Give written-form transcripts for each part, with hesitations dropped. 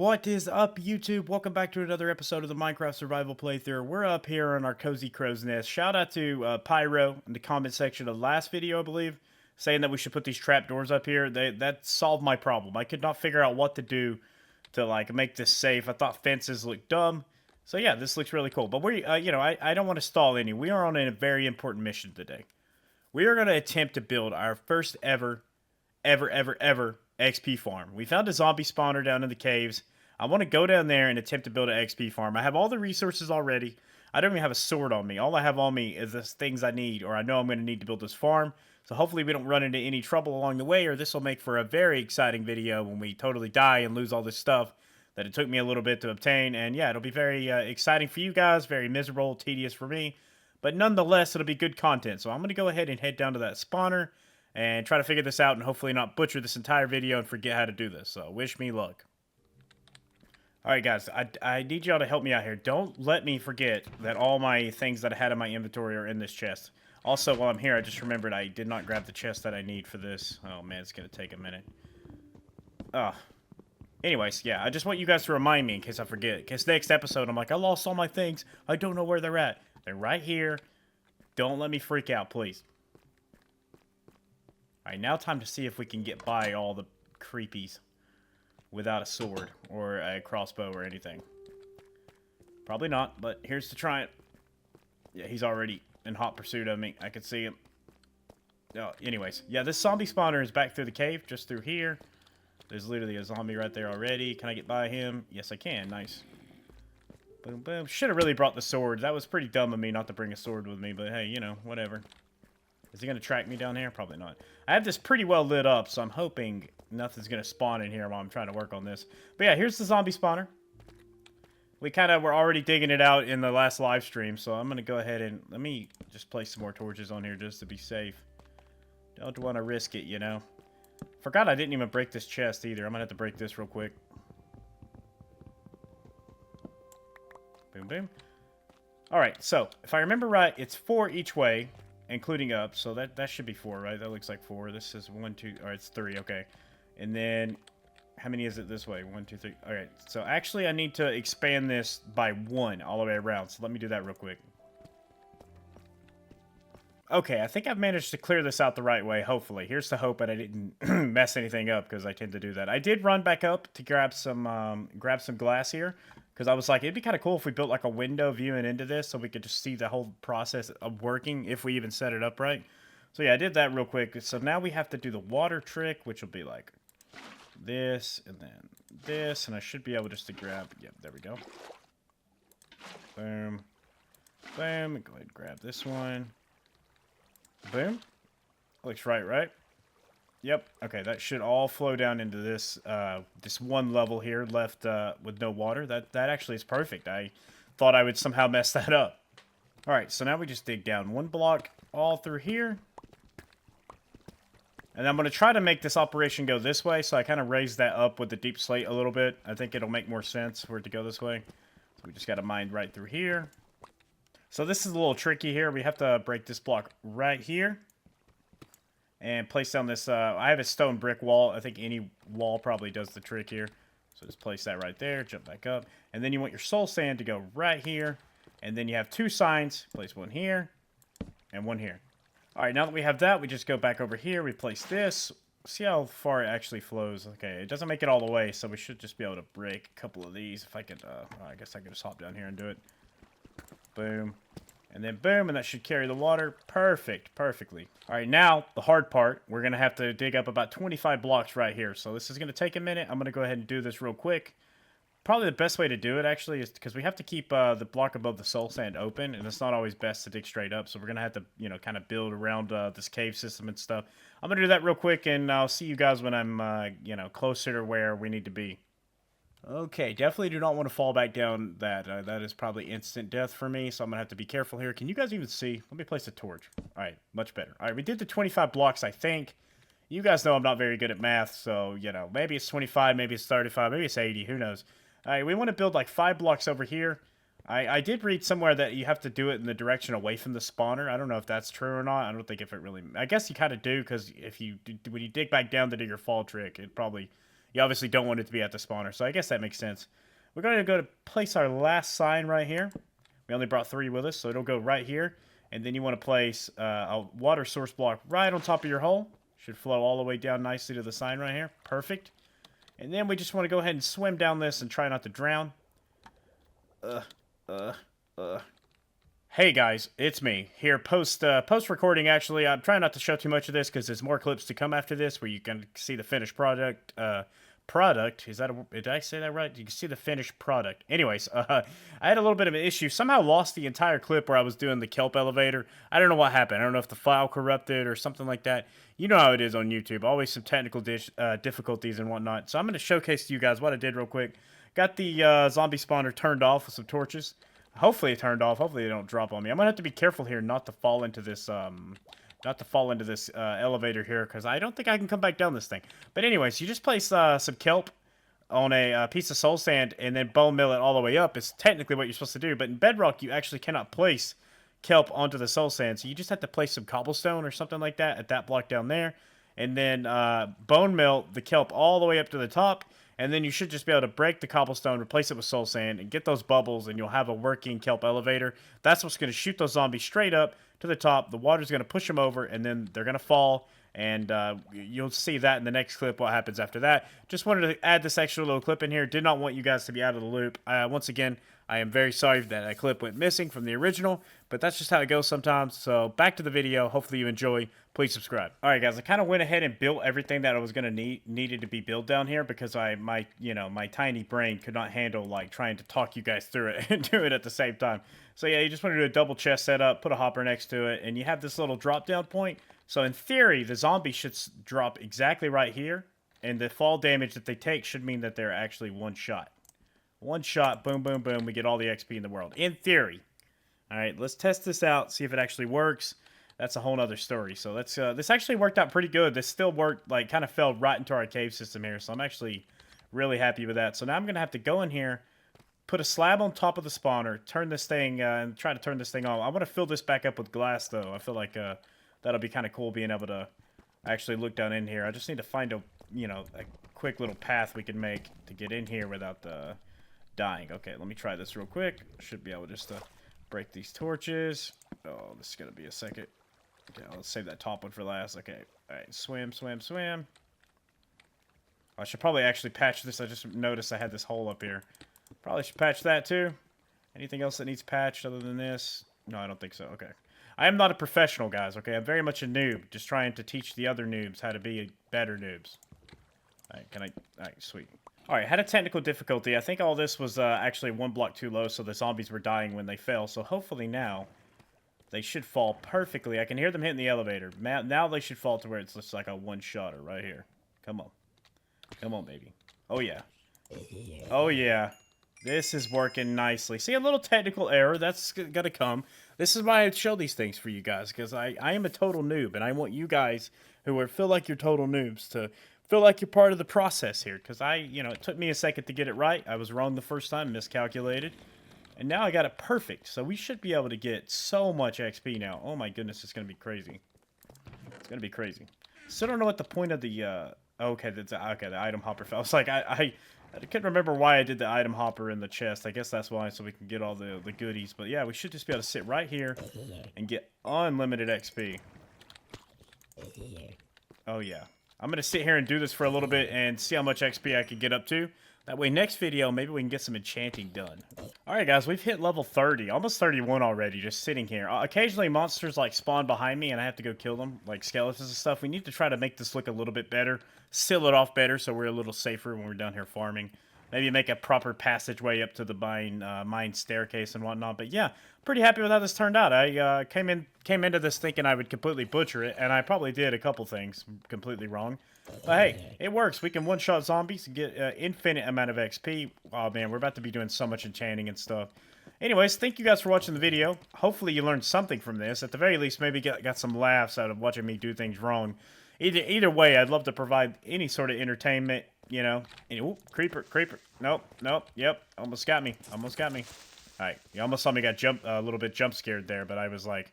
What is up, YouTube? Welcome back to another episode of the Minecraft Survival Playthrough. We're up here on our Cozy Crow's Nest. Shout out to Pyro in the comment section of the last video, I believe, saying that we should put these trapdoors up here. That solved my problem. I could not figure out what to do to, like, make this safe. I thought fences looked dumb. So, yeah, this looks really cool. But, I don't want to stall any. We are on a very important mission today. We are going to attempt to build our first ever XP farm. We found a zombie spawner down in the caves. I want to go down there and attempt to build an XP farm. I have all the resources already. I don't even have a sword on me. All I have on me is the things I need, or I know I'm going to need to build this farm. So hopefully we don't run into any trouble along the way, or this will make for a very exciting video when we totally die and lose all this stuff that it took me a little bit to obtain. And yeah, it'll be very exciting for you guys, very miserable, tedious for me. But nonetheless, it'll be good content. So I'm going to go ahead and head down to that spawner and try to figure this out and hopefully not butcher this entire video and forget how to do this. So wish me luck. Alright guys, I need y'all to help me out here. Don't let me forget that all my things that I had in my inventory are in this chest. Also, while I'm here, I just remembered I did not grab the chest that I need for this. Oh man, it's going to take a minute. Anyways, yeah, I just want you guys to remind me in case I forget. Because next episode, I'm like, I lost all my things. I don't know where they're at. They're right here. Don't let me freak out, please. Alright, now time to see if we can get by all the creepies without a sword or a crossbow or anything. Probably not, but here's to try it. Yeah, he's already in hot pursuit of me. I can see him. Oh, anyways, yeah, this zombie spawner is back through the cave, just through here. There's literally a zombie right there already. Can I get by him? Yes, I can. Nice. Boom, boom. Should have really brought the sword. That was pretty dumb of me not to bring a sword with me, but hey, you know, whatever. Is he going to track me down here? Probably not. I have this pretty well lit up, so I'm hoping nothing's going to spawn in here while I'm trying to work on this. But yeah, here's the zombie spawner. We kind of were already digging it out in the last live stream, so I'm going to go ahead and let me just place some more torches on here just to be safe. Don't want to risk it, you know. Forgot I didn't even break this chest either. I'm going to have to break this real quick. Boom, boom. Alright, so if I remember right, it's 4 each way, including up, so that should be 4, right? That looks like 4. This is 1, 2, alright, it's 3, okay. And then, how many is it this way? 1, 2, 3, alright. So actually I need to expand this by 1 all the way around, so let me do that real quick. Okay, I think I've managed to clear this out the right way, hopefully. Here's the hope that I didn't mess anything up, because I tend to do that. I did run back up to grab some glass here, because I was like, it'd be kind of cool if we built like a window viewing into this, so we could just see the whole process of working, if we even set it up right. So yeah, I did that real quick. So now we have to do the water trick, which will be like this, and then this, and I should be able just to grab, yep, there we go. Boom. Boom, go ahead and grab this one. Boom. Looks right? Yep. Okay, that should all flow down into this this one level here left with no water. That actually is perfect. I thought I would somehow mess that up. All right, so now we just dig down 1 block all through here. And I'm going to try to make this operation go this way, so I kind of raise that up with the deep slate a little bit. I think it'll make more sense for it to go this way. So we just got to mine right through here. So this is a little tricky here. We have to break this block right here. And place down this, I have a stone brick wall. I think any wall probably does the trick here. So just place that right there, jump back up. And then you want your soul sand to go right here. And then you have 2 signs. Place 1 here and 1 here. All right, now that we have that, we just go back over here. We place this. See how far it actually flows. Okay, it doesn't make it all the way, so we should just be able to break a couple of these. If I could, I guess I could just hop down here and do it. Boom. And then boom, and that should carry the water. Perfectly. All right, now, the hard part. We're going to have to dig up about 25 blocks right here. So this is going to take a minute. I'm going to go ahead and do this real quick. Probably the best way to do it, actually, is because we have to keep the block above the soul sand open, and it's not always best to dig straight up. So we're going to have to, you know, kind of build around this cave system and stuff. I'm going to do that real quick, and I'll see you guys when I'm, you know, closer to where we need to be. Okay, definitely do not want to fall back down that. That is probably instant death for me, so I'm going to have to be careful here. Can you guys even see? Let me place a torch. All right, much better. All right, we did the 25 blocks, I think. You guys know I'm not very good at math, so, you know, maybe it's 25, maybe it's 35, maybe it's 80, who knows. All right, we want to build like 5 blocks over here. I did read somewhere that you have to do it in the direction away from the spawner. I don't know if that's true or not. I don't think if it really... I guess you kind of do, because if you when you dig back down to do your fall trick, it probably You obviously don't want it to be at the spawner, so I guess that makes sense. We're going to go to place our last sign right here. We only brought 3 with us, so it'll go right here. And then you want to place a water source block right on top of your hole. Should flow all the way down nicely to the sign right here. Perfect. And then we just want to go ahead and swim down this and try not to drown. Hey guys, it's me here post recording. Actually, I'm trying not to show too much of this because there's more clips to come after this where you can see the finished product. Did I say that right? You can see the finished product. Anyways, I had a little bit of an issue. Somehow lost the entire clip where I was doing the Kelp Elevator. I don't know what happened. I don't know if the file corrupted or something like that. You know how it is on YouTube. Always some technical difficulties and whatnot. So I'm going to showcase to you guys what I did real quick. Got the zombie spawner turned off with some torches. Hopefully it turned off. Hopefully they don't drop on me. I'm going to have to be careful here not to fall into this... elevator here, because I don't think I can come back down this thing. But anyways, you just place some kelp on a piece of soul sand and then bone mill it all the way up. It's technically what you're supposed to do, but in Bedrock, you actually cannot place kelp onto the soul sand, so you just have to place some cobblestone or something like that at that block down there, and then bone mill the kelp all the way up to the top, and then you should just be able to break the cobblestone, replace it with soul sand, and get those bubbles, and you'll have a working kelp elevator. That's what's going to shoot those zombies straight up to the top. The water's going to push them over, and then they're going to fall, and you'll see that in the next clip, what happens after that. Just wanted to add this extra little clip in here. Did not want you guys to be out of the loop. Once again, I am very sorry that clip went missing from the original, but that's just how it goes sometimes. So back to the video. Hopefully you enjoy. Please subscribe. All right, guys, I kind of went ahead and built everything that I was going to needed to be built down here because my tiny brain could not handle like trying to talk you guys through it and do it at the same time. So yeah, you just want to do a double chest setup, put a hopper next to it, and you have this little drop down point. So in theory, the zombie should drop exactly right here, and the fall damage that they take should mean that they're actually one shot. One shot, boom, boom, boom, we get all the XP in the world. In theory. All right, let's test this out, see if it actually works. That's a whole nother story. So let's, this actually worked out pretty good. This still worked, like, kind of fell right into our cave system here. So I'm actually really happy with that. So now I'm going to have to go in here, put a slab on top of the spawner, turn this thing, and try to turn this thing on. I want to fill this back up with glass, though. I feel like that'll be kind of cool being able to actually look down in here. I just need to find a quick little path we can make to get in here without dying. Okay, let me try this real quick. Should be able just to break these torches. Oh, this is going to be a second. Okay, let's save that top one for last. Okay, all right, swim, swim, swim. I should probably actually patch this. I just noticed I had this hole up here. Probably should patch that too. Anything else that needs patched other than this? No, I don't think so. Okay. I am not a professional, guys, okay? I'm very much a noob. Just trying to teach the other noobs how to be better noobs. All right, all right, sweet. All right, had a technical difficulty. I think all this was actually one block too low, so the zombies were dying when they fell. So hopefully now they should fall perfectly. I can hear them hitting the elevator. Now they should fall to where it's just like a one-shotter right here. Come on. Come on, baby. Oh, yeah. Oh, yeah. This is working nicely. See, a little technical error. That's going to come. This is why I show these things for you guys, because I am a total noob, and I want you guys who feel like you're total noobs to feel like you're part of the process here, because it took me a second to get it right. I was wrong the first time, miscalculated, and now I got it perfect. So we should be able to get so much XP now. Oh, my goodness, it's going to be crazy. It's going to be crazy. Still don't know what the point of the... Okay, the item hopper fell. I was like, I couldn't remember why I did the item hopper in the chest. I guess that's why, so we can get all the goodies. But yeah, we should just be able to sit right here and get unlimited XP. Oh yeah. I'm going to sit here and do this for a little bit and see how much XP I can get up to. That way, next video, maybe we can get some enchanting done. Alright guys, we've hit level 30, almost 31 already, just sitting here. Occasionally monsters like spawn behind me and I have to go kill them, like skeletons and stuff. We need to try to make this look a little bit better, seal it off better so we're a little safer when we're down here farming. Maybe make a proper passageway up to the mine staircase and whatnot. But yeah, pretty happy with how this turned out. I came into this thinking I would completely butcher it, and I probably did a couple things completely wrong. But hey, it works. We can one-shot zombies and get infinite amount of XP. Oh man, we're about to be doing so much enchanting and stuff. Anyways, thank you guys for watching the video. Hopefully you learned something from this. At the very least, maybe got some laughs out of watching me do things wrong. Either way, I'd love to provide any sort of entertainment, you know. Ooh, creeper. Nope. Yep, almost got me. All right, you almost saw me got a little bit jump scared there, but I was like,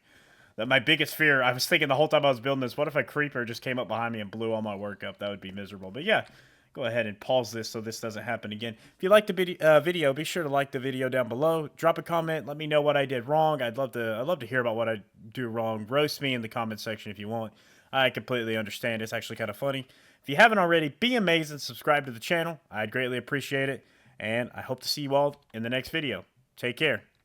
my biggest fear, I was thinking the whole time I was building this, what if a creeper just came up behind me and blew all my work up? That would be miserable. But yeah, go ahead and pause this so this doesn't happen again. If you like the video, be sure to like the video down below. Drop a comment. Let me know what I did wrong. I'd love to hear about what I do wrong. Roast me in the comment section if you want. I completely understand. It's actually kind of funny. If you haven't already, be amazing. Subscribe to the channel. I'd greatly appreciate it. And I hope to see you all in the next video. Take care.